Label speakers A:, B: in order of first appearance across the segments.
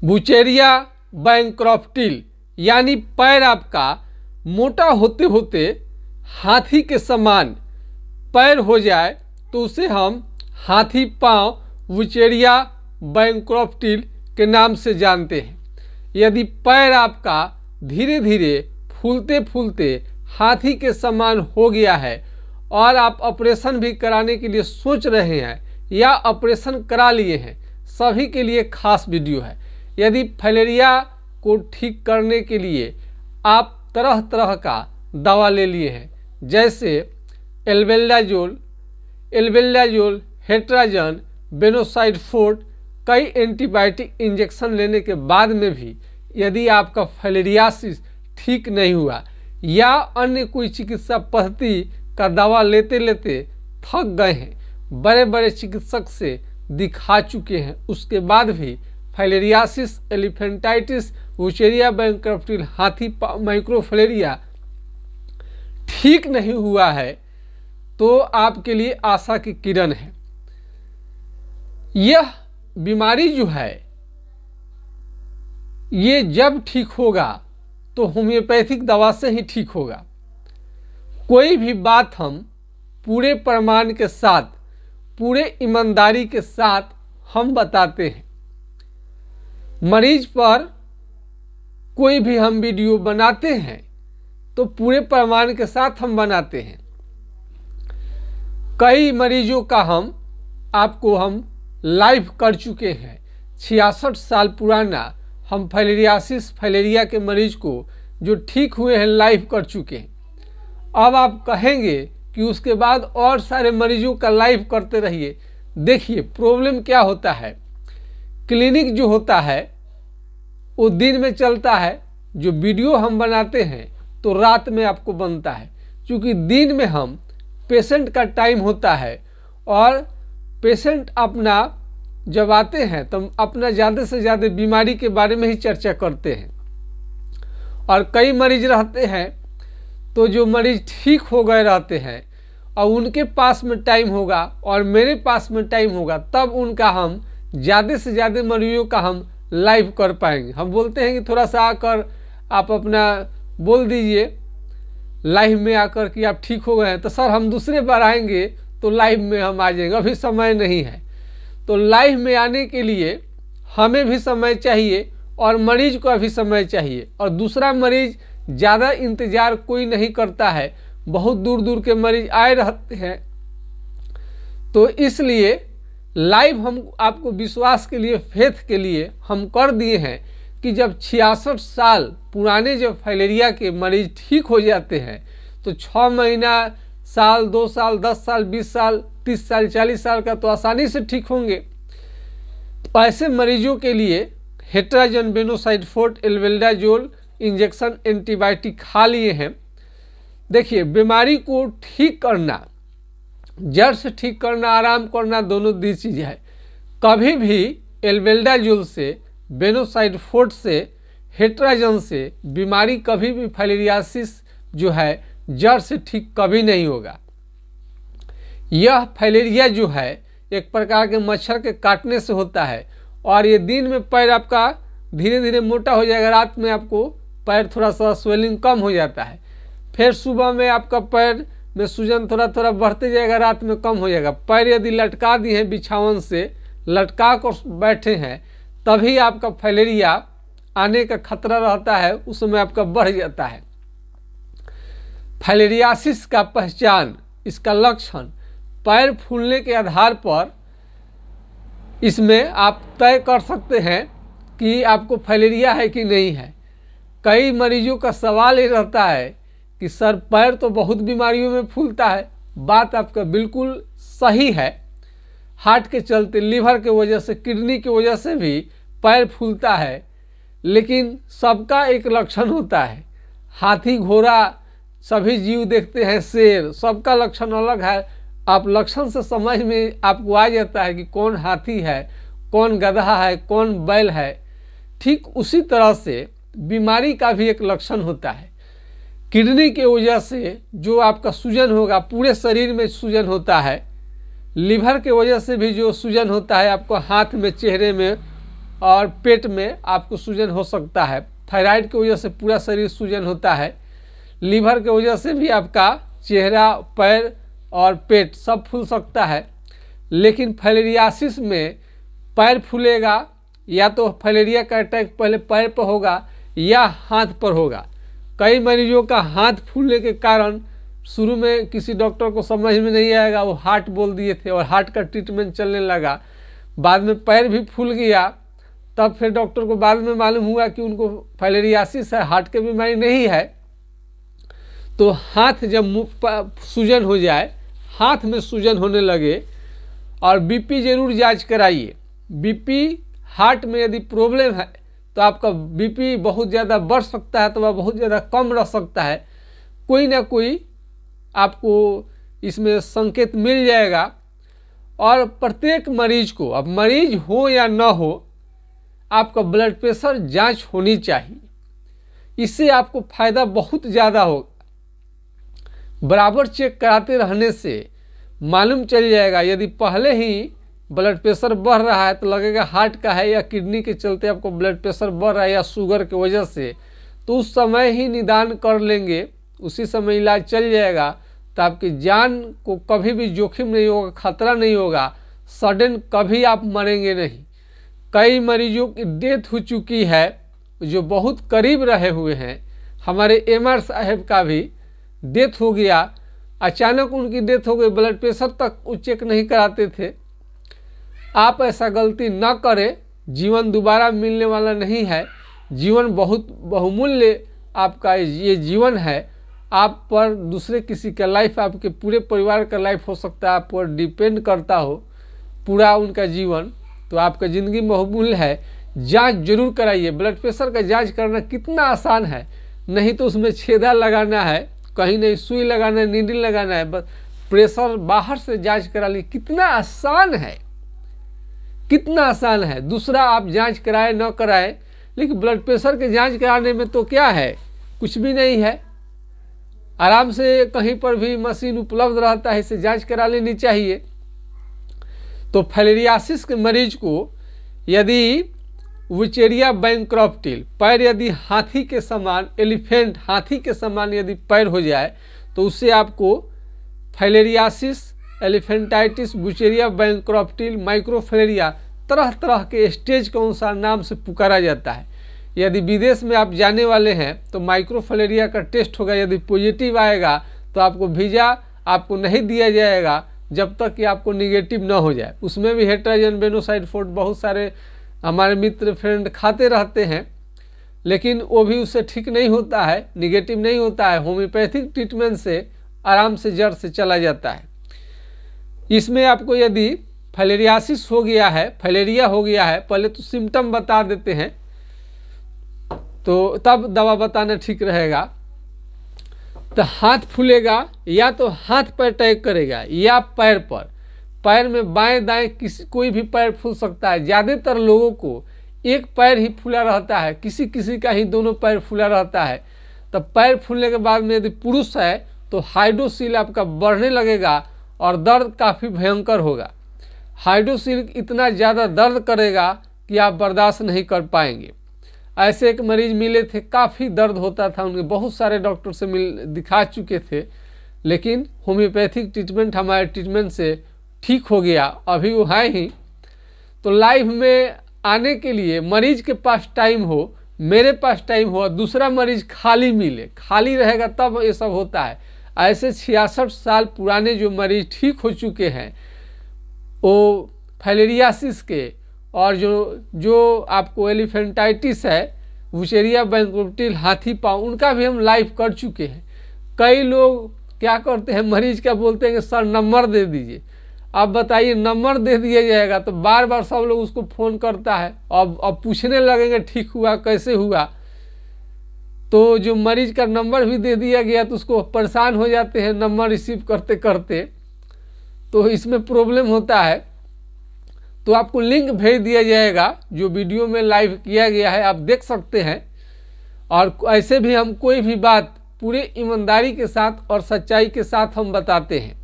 A: बुचेरिया बैंक्रॉफ्टिल यानी पैर आपका मोटा होते होते हाथी के समान पैर हो जाए तो उसे हम हाथी पांव बुचेरिया बैंक्रॉफ्टिल के नाम से जानते हैं। यदि पैर आपका धीरे धीरे फूलते फूलते हाथी के समान हो गया है और आप ऑपरेशन भी कराने के लिए सोच रहे हैं या ऑपरेशन करा लिए हैं, सभी के लिए खास वीडियो है। यदि फाइलेरिया को ठीक करने के लिए आप तरह तरह का दवा ले लिए हैं, जैसे एल्बेंडाजोल, हेट्राजन, बेनोसाइड फोर्ट, कई एंटीबायोटिक इंजेक्शन लेने के बाद में भी यदि आपका फाइलेरियासिस ठीक नहीं हुआ या अन्य कोई चिकित्सा पद्धति का दवा लेते लेते थक गए हैं, बड़े बड़े चिकित्सक से दिखा चुके हैं, उसके बाद भी फाइलेरियासिस, एलिफेंटाइटिस, बुचेरिया बैंक्रॉफ्टिल, हाथी माइक्रोफाइलेरिया ठीक नहीं हुआ है, तो आपके लिए आशा की किरण है। यह बीमारी जो है ये जब ठीक होगा तो होम्योपैथिक दवा से ही ठीक होगा। कोई भी बात हम पूरे प्रमाण के साथ, पूरे ईमानदारी के साथ हम बताते हैं। मरीज पर कोई भी हम वीडियो बनाते हैं तो पूरे प्रमाण के साथ हम बनाते हैं। कई मरीजों का हम लाइव कर चुके हैं। 66 साल पुराना हम फाइलेरिया के मरीज को जो ठीक हुए हैं लाइव कर चुके हैं। अब आप कहेंगे कि उसके बाद और सारे मरीजों का लाइव करते रहिए। देखिए प्रॉब्लम क्या होता है, क्लिनिक जो होता है वो दिन में चलता है, जो वीडियो हम बनाते हैं तो रात में आपको बनता है, क्योंकि दिन में हम पेशेंट का टाइम होता है और पेशेंट अपना जब आते हैं तो अपना ज़्यादा से ज़्यादा बीमारी के बारे में ही चर्चा करते हैं। और कई मरीज रहते हैं तो जो मरीज ठीक हो गए रहते हैं और उनके पास में टाइम होगा और मेरे पास में टाइम होगा, तब उनका हम ज़्यादा से ज़्यादा मरीजों का हम लाइव कर पाएंगे। हम बोलते हैं कि थोड़ा सा आकर आप अपना बोल दीजिए लाइव में आकर कि आप ठीक हो गए हैं, तो सर हम दूसरे बार आएंगे तो लाइव में हम आ जाएंगे, अभी समय नहीं है। तो लाइव में आने के लिए हमें भी समय चाहिए और मरीज को भी समय चाहिए, और दूसरा मरीज ज़्यादा इंतज़ार कोई नहीं करता है, बहुत दूर दूर के मरीज आए रहते हैं। तो इसलिए लाइव हम आपको विश्वास के लिए, फेथ के लिए हम कर दिए हैं कि जब 66 साल पुराने जब फाइलेरिया के मरीज ठीक हो जाते हैं तो 6 महीना, साल, 2 साल, 10 साल, 20 साल, 30 साल, 40 साल का तो आसानी से ठीक होंगे। तो ऐसे मरीजों के लिए हेट्राजन, बेनोसाइड फोर्ट, एल्बेंडाजोल इंजेक्शन, एंटीबायोटिक खा लिए हैं। देखिए बीमारी को ठीक करना, जड़ से ठीक करना, आराम करना, दोनों दी चीज़ है। कभी भी एल्बेंडाजोल से, बेनोसाइड फोर्ट से, हेट्राजन से बीमारी कभी भी फाइलेरियासिस जो है जड़ से ठीक कभी नहीं होगा। यह फाइलेरिया जो है एक प्रकार के मच्छर के काटने से होता है, और ये दिन में पैर आपका धीरे धीरे मोटा हो जाएगा, रात में आपको पैर थोड़ा सा स्वेलिंग कम हो जाता है, फिर सुबह में आपका पैर में सूजन थोड़ा थोड़ा बढ़ते जाएगा, रात में कम हो जाएगा। पैर यदि लटका दिए हैं, बिछावन से लटका कर बैठे हैं, तभी आपका फाइलेरिया आने का खतरा रहता है, उस समय आपका बढ़ जाता है। फाइलेरियासिस का पहचान, इसका लक्षण पैर फूलने के आधार पर इसमें आप तय कर सकते हैं कि आपको फाइलेरिया है कि नहीं है। कई मरीजों का सवाल ये रहता है कि सर पैर तो बहुत बीमारियों में फूलता है। बात आपका बिल्कुल सही है, हार्ट के चलते, लीवर के वजह से, किडनी की वजह से भी पैर फूलता है, लेकिन सबका एक लक्षण होता है। हाथी, घोड़ा, सभी जीव देखते हैं, शेर, सबका लक्षण अलग है। आप लक्षण से समझ में आपको आ जाता है कि कौन हाथी है, कौन गधा है, कौन बैल है। ठीक उसी तरह से बीमारी का भी एक लक्षण होता है। किडनी के वजह से जो आपका सूजन होगा, पूरे शरीर में सूजन होता है। लीवर के वजह से भी जो सूजन होता है आपको हाथ में, चेहरे में, और पेट में आपको सूजन हो सकता है। थायराइड की वजह से पूरा शरीर सूजन होता है। लीवर की वजह से भी आपका चेहरा, पैर और पेट सब फूल सकता है। लेकिन फाइलेरियासिस में पैर फूलेगा, या तो फाइलेरिया का अटैक पहले पैर पर होगा या हाथ पर होगा। कई मरीजों का हाथ फूलने के कारण शुरू में किसी डॉक्टर को समझ में नहीं आएगा, वो हार्ट बोल दिए थे और हार्ट का ट्रीटमेंट चलने लगा। बाद में पैर भी फूल गया, तब फिर डॉक्टर को बाद में मालूम हुआ कि उनको फाइलेरियासिस है, हार्ट की बीमारी नहीं है। तो हाथ जब सूजन हो जाए, हाथ में सूजन होने लगे, और बीपी जरूर जांच कराइए। बीपी हार्ट में यदि प्रॉब्लम है तो आपका बीपी बहुत ज़्यादा बढ़ सकता है, तो वह बहुत ज़्यादा कम रह सकता है। कोई ना कोई आपको इसमें संकेत मिल जाएगा। और प्रत्येक मरीज को, अब मरीज हो या ना हो, आपका ब्लड प्रेशर जांच होनी चाहिए। इससे आपको फायदा बहुत ज़्यादा होगा। बराबर चेक कराते रहने से मालूम चल जाएगा। यदि पहले ही ब्लड प्रेशर बढ़ रहा है तो लगेगा हार्ट का है, या किडनी के चलते आपको ब्लड प्रेशर बढ़ रहा है, या शुगर की वजह से, तो उस समय ही निदान कर लेंगे, उसी समय इलाज चल जाएगा। तो आपकी जान को कभी भी जोखिम नहीं होगा, खतरा नहीं होगा, सडन कभी आप मरेंगे नहीं। कई मरीजों की डेथ हो चुकी है जो बहुत करीब रहे हुए हैं। हमारे एमआर साहब का भी डेथ हो गया, अचानक उनकी डेथ हो गई, ब्लड प्रेशर तक वो चेक नहीं कराते थे। आप ऐसा गलती न करें, जीवन दोबारा मिलने वाला नहीं है। जीवन बहुत बहुमूल्य आपका ये जीवन है। आप पर दूसरे किसी का लाइफ, आपके पूरे परिवार का लाइफ हो सकता है, आप पर डिपेंड करता हो पूरा उनका जीवन। तो आपका ज़िंदगी बहुमूल्य है। जांच जरूर कराइए। ब्लड प्रेशर का जांच करना कितना आसान है, नहीं तो उसमें छेदा लगाना है, कहीं नहीं सुई लगाना है, नीडल लगाना है, बस प्रेशर बाहर से जांच करा ली। कितना आसान है, कितना आसान है। दूसरा आप जांच कराए न कराए, लेकिन ब्लड प्रेशर के जांच कराने में तो क्या है, कुछ भी नहीं है। आराम से कहीं पर भी मशीन उपलब्ध रहता है, इसे जांच करा लेनी चाहिए। तो फाइलेरियासिस के मरीज को यदि वुचेरिया बैंक्रप्टिल, पैर यदि हाथी के समान, एलिफेंट हाथी के समान यदि पैर हो जाए, तो उससे आपको फाइलेरियासिस, एलिफेंटाइटिस, वुचेरिया बैंक्रप्टिल, माइक्रोफाइलेरिया, तरह तरह के स्टेज के अनुसार नाम से पुकारा जाता है। यदि विदेश में आप जाने वाले हैं तो माइक्रोफाइलेरिया का टेस्ट होगा, यदि पॉजिटिव आएगा तो आपको वीज़ा आपको नहीं दिया जाएगा जब तक कि आपको निगेटिव ना हो जाए। उसमें भी हेट्राजन बेनोसाइड फोर्ट बहुत सारे हमारे मित्र फ्रेंड खाते रहते हैं, लेकिन वो भी उससे ठीक नहीं होता है, निगेटिव नहीं होता है। होम्योपैथिक ट्रीटमेंट से आराम से जड़ से चला जाता है। इसमें आपको यदि फाइलेरियासिस हो गया है, फाइलेरिया हो गया है, पहले तो सिम्टम बता देते हैं, तो तब दवा बताना ठीक रहेगा। तो हाथ फूलेगा, या तो हाथ पर अटैक करेगा या पैर पर। पैर में बाएं दाएं कोई भी पैर फूल सकता है। ज़्यादातर लोगों को एक पैर ही फूला रहता है, किसी किसी का ही दोनों पैर फूला रहता है। तब पैर फूलने के बाद में यदि पुरुष है तो हाइड्रोसील आपका बढ़ने लगेगा और दर्द काफ़ी भयंकर होगा। हाइड्रोसील इतना ज़्यादा दर्द करेगा कि आप बर्दाश्त नहीं कर पाएंगे। ऐसे एक मरीज मिले थे, काफ़ी दर्द होता था उनके, बहुत सारे डॉक्टर से दिखा चुके थे, लेकिन होम्योपैथिक ट्रीटमेंट हमारे ट्रीटमेंट से ठीक हो गया। अभी वो है ही। तो लाइफ में आने के लिए मरीज के पास टाइम हो, मेरे पास टाइम हो, दूसरा मरीज खाली मिले, खाली रहेगा तब ये सब होता है। ऐसे 66 साल पुराने जो मरीज ठीक हो चुके हैं वो फाइलेरियासिस के, और जो आपको एलिफेंटाइटिस है, वुचेरिया बैंक्रप्टिल, हाथी पाँव, उनका भी हम लाइव कर चुके हैं। कई लोग क्या करते हैं, मरीज का बोलते हैं कि सर नंबर दे दीजिए। अब बताइए, नंबर दे दिया जाएगा तो बार बार सब लोग उसको फ़ोन करता है, अब पूछने लगेंगे ठीक हुआ कैसे हुआ। तो जो मरीज का नंबर भी दे दिया गया तो उसको परेशान हो जाते हैं नंबर रिसीव करते करते, तो इसमें प्रॉब्लम होता है। तो आपको लिंक भेज दिया जाएगा जो वीडियो में लाइव किया गया है, आप देख सकते हैं। और ऐसे भी हम कोई भी बात पूरे ईमानदारी के साथ और सच्चाई के साथ हम बताते हैं।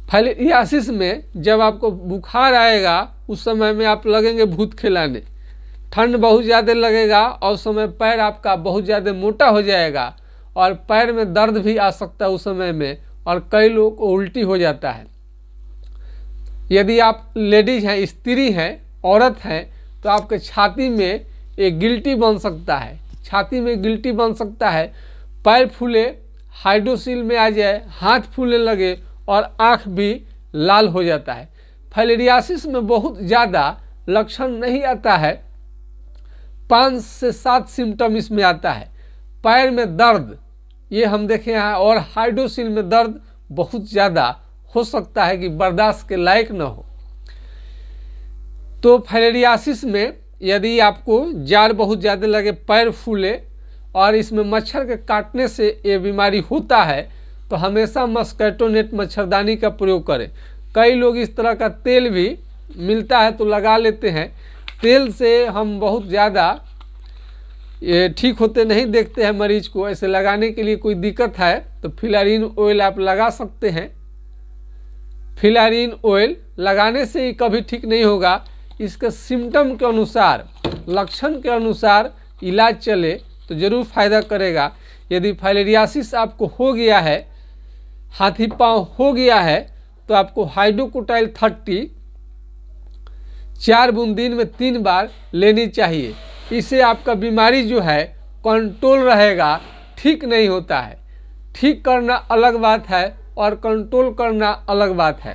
A: फाइलेरियासिस में जब आपको बुखार आएगा उस समय में आप लगेंगे भूत खिलाने, ठंड बहुत ज़्यादा लगेगा और उस समय पैर आपका बहुत ज़्यादा मोटा हो जाएगा और पैर में दर्द भी आ सकता है उस समय में, और कई लोगों को उल्टी हो जाता है। यदि आप लेडीज हैं, स्त्री हैं, औरत हैं, तो आपके छाती में एक गिल्टी बन सकता है, छाती में गिल्टी बन सकता है, पैर फूले, हाइड्रोसील में आ जाए, हाथ फूलने लगे और आँख भी लाल हो जाता है। फाइलेरियासिस में बहुत ज़्यादा लक्षण नहीं आता है, 5 से 7 सिम्टम इसमें आता है। पैर में दर्द, ये हम देखे हैं, और हाइड्रोसील में दर्द बहुत ज़्यादा हो सकता है कि बर्दाश्त के लायक न हो। तो फाइलेरियासिस में यदि आपको जाड़ बहुत ज़्यादा लगे, पैर फूले और इसमें मच्छर के काटने से ये बीमारी होता है, तो हमेशा मस्कीटो नेट मच्छरदानी का प्रयोग करें। कई लोग इस तरह का तेल भी मिलता है तो लगा लेते हैं, तेल से हम बहुत ज़्यादा ये ठीक होते नहीं देखते हैं मरीज को। ऐसे लगाने के लिए कोई दिक्कत है तो फिलारिन ऑयल आप लगा सकते हैं। फिलारिन ऑयल लगाने से ही कभी ठीक नहीं होगा, इसके सिम्टम के अनुसार, लक्षण के अनुसार इलाज चले तो ज़रूर फायदा करेगा। यदि फाइलेरियासिस आपको हो गया है, हाथी पाँव हो गया है, तो आपको हाइड्रोकोटाइल 30 4 बूंद दिन में 3 बार लेनी चाहिए। इससे आपका बीमारी जो है कंट्रोल रहेगा, ठीक नहीं होता है। ठीक करना अलग बात है और कंट्रोल करना अलग बात है।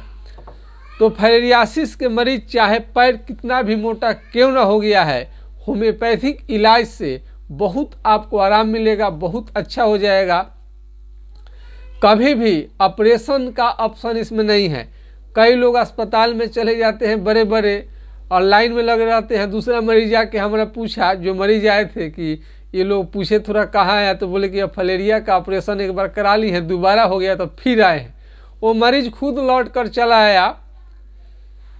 A: तो फाइलेरियासिस के मरीज चाहे पैर कितना भी मोटा क्यों ना हो गया है, होम्योपैथिक इलाज से बहुत आपको आराम मिलेगा, बहुत अच्छा हो जाएगा। कभी भी ऑपरेशन का ऑप्शन इसमें नहीं है। कई लोग अस्पताल में चले जाते हैं बड़े बड़े और लाइन में लगे रहते हैं। दूसरा मरीज आके हमारा पूछा, जो मरीज आए थे, कि ये लोग पूछे थोड़ा कहाँ आया, तो बोले कि अब फाइलेरिया का ऑपरेशन एक बार करा ली है, दोबारा हो गया तो फिर आए हैं। वो मरीज खुद लौट कर चला आया,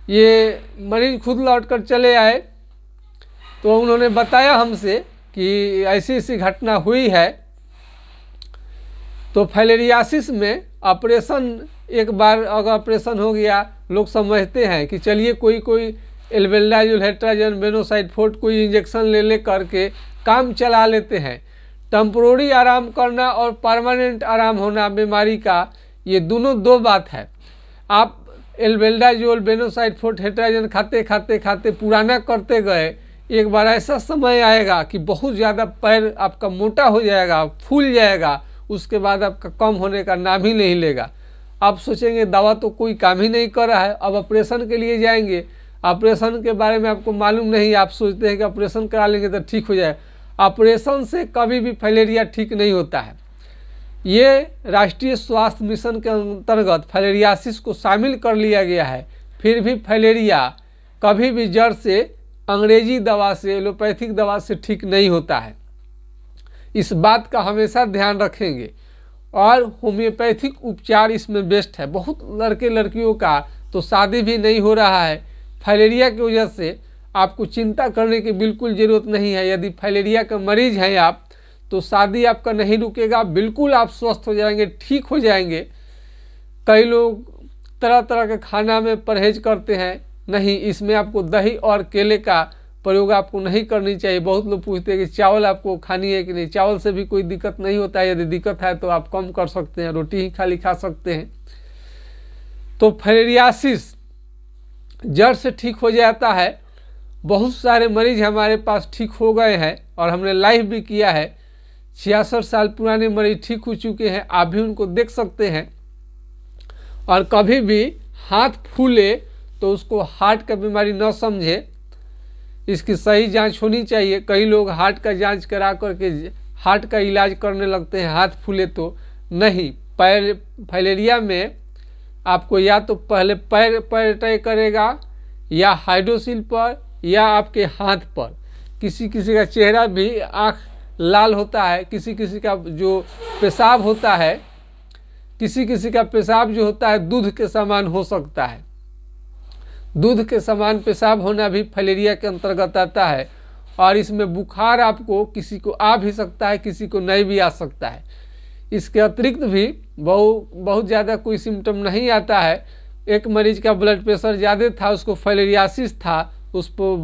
A: ये मरीज खुद लौट कर चले आए, तो उन्होंने बताया हमसे कि ऐसी ऐसी घटना हुई है। तो फाइलेरियासिस में ऑपरेशन, एक बार अगर ऑपरेशन हो गया, लोग समझते हैं कि चलिए कोई एल्बेंडाजोल, हेट्राजन, बेनोसाइड कोई इंजेक्शन ले करके काम चला लेते हैं। टेम्पोररी आराम करना और परमानेंट आराम होना बीमारी का, ये दोनों दो बात है। आप एल्बेंडाजोल, बेनोसाइड, हेट्राजन खाते पुराना करते गए, एक बार ऐसा समय आएगा कि बहुत ज़्यादा पैर आपका मोटा हो जाएगा, फूल जाएगा, उसके बाद आपका कम होने का नाम ही नहीं लेगा। आप सोचेंगे दवा तो कोई काम ही नहीं कर रहा है, अब ऑपरेशन के लिए जाएंगे। ऑपरेशन के बारे में आपको मालूम नहीं, आप सोचते हैं कि ऑपरेशन करा लेंगे तो ठीक हो जाए। ऑपरेशन से कभी भी फाइलेरिया ठीक नहीं होता है। ये राष्ट्रीय स्वास्थ्य मिशन के अंतर्गत फाइलेरियासिस को शामिल कर लिया गया है, फिर भी फाइलेरिया कभी भी जड़ से अंग्रेजी दवा से, एलोपैथिक दवा से ठीक नहीं होता है। इस बात का हमेशा ध्यान रखेंगे। और होम्योपैथिक उपचार इसमें बेस्ट है। बहुत लड़के लड़कियों का तो शादी भी नहीं हो रहा है फाइलेरिया की वजह से। आपको चिंता करने की बिल्कुल ज़रूरत नहीं है। यदि फाइलेरिया का मरीज हैं आप, तो शादी आपका नहीं रुकेगा, बिल्कुल आप स्वस्थ हो जाएंगे, ठीक हो जाएंगे। कई लोग तरह तरह के खाना में परहेज करते हैं, नहीं, इसमें आपको दही और केले का प्रयोग आपको नहीं करनी चाहिए। बहुत लोग पूछते हैं कि चावल आपको खानी है कि नहीं। चावल से भी कोई दिक्कत नहीं होता है, यदि दिक्कत है तो आप कम कर सकते हैं, रोटी ही खाली खा सकते हैं। तो फाइलेरियासिस जड़ से ठीक हो जाता है। बहुत सारे मरीज हमारे पास ठीक हो गए हैं और हमने लाइव भी किया है। 66 साल पुराने मरीज ठीक हो चुके हैं, आप भी उनको देख सकते हैं। और कभी भी हाथ फूले तो उसको हार्ट का बीमारी न समझे, इसकी सही जांच होनी चाहिए। कई लोग हार्ट का जांच करा करके हार्ट का इलाज करने लगते हैं, हाथ फूले तो नहीं। फाइलेरिया में आपको या तो पहले पैर अटैक करेगा, या हाइड्रोसील पर, या आपके हाथ पर। किसी किसी का चेहरा भी, आँख लाल होता है, किसी किसी का जो पेशाब होता है, किसी किसी का पेशाब जो होता है दूध के समान हो सकता है। दूध के समान पेशाब होना भी फाइलेरिया के अंतर्गत आता है। और इसमें बुखार आपको किसी को आ भी सकता है, किसी को नहीं भी आ सकता है। इसके अतिरिक्त भी बहुत ज़्यादा कोई सिम्टम नहीं आता है। एक मरीज का ब्लड प्रेशर ज़्यादा था, उसको फाइलेरियासिस था, उस पर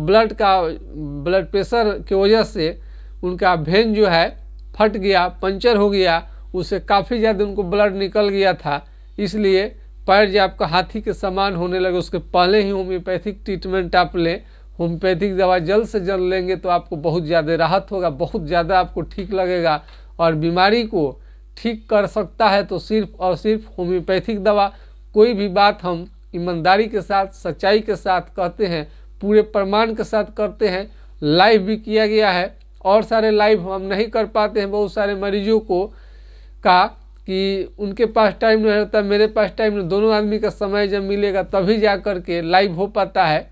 A: ब्लड प्रेशर की वजह से उनका वेन जो है फट गया, पंचर हो गया, उससे काफ़ी ज़्यादा उनको ब्लड निकल गया था, इसलिए पैर जो आपका हाथी के समान होने लगे। उसके पहले ही होम्योपैथिक ट्रीटमेंट आप लें, होम्योपैथिक दवा जल्द से जल्द लेंगे तो आपको बहुत ज़्यादा राहत होगा, बहुत ज़्यादा आपको ठीक लगेगा। और बीमारी को ठीक कर सकता है तो सिर्फ और सिर्फ होम्योपैथिक दवा। कोई भी बात हम ईमानदारी के साथ, सच्चाई के साथ कहते हैं, पूरे प्रमाण के साथ करते हैं। लाइव भी किया गया है, और सारे लाइव हम नहीं कर पाते हैं बहुत सारे मरीजों को का कि उनके पास टाइम नहीं रहता, मेरे पास टाइम नहीं, दोनों आदमी का समय जब मिलेगा तभी जा कर के लाइव हो पाता है।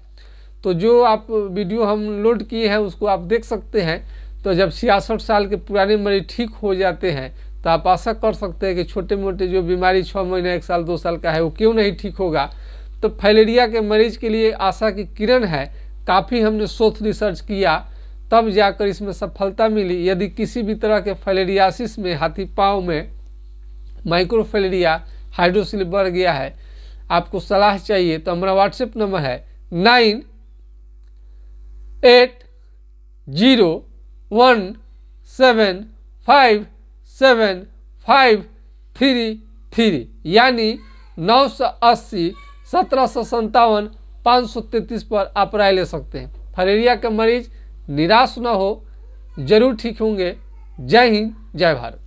A: तो जो आप वीडियो हम लोड किए हैं उसको आप देख सकते हैं। तो जब 66 साल के पुराने मरीज ठीक हो जाते हैं तो आप आशा कर सकते हैं कि छोटे मोटे जो बीमारी 6 महीने 1 साल 2 साल का है वो क्यों नहीं ठीक होगा। तो फाइलेरिया के मरीज के लिए आशा की किरण है। काफ़ी हमने शोध रिसर्च किया तब जाकर इसमें सफलता मिली। यदि किसी भी तरह के फाइलेरियासिस में, हाथी पाँव में माइक्रोफाइलेरिया, हाइड्रोसिल बढ़ गया है, आपको सलाह चाहिए तो हमारा व्हाट्सएप नंबर है 9801757533 यानी 980 1757 533 पर आप राय ले सकते हैं। फाइलेरिया के मरीज निराश न हो, जरूर ठीक होंगे। जय हिंद, जय भारत।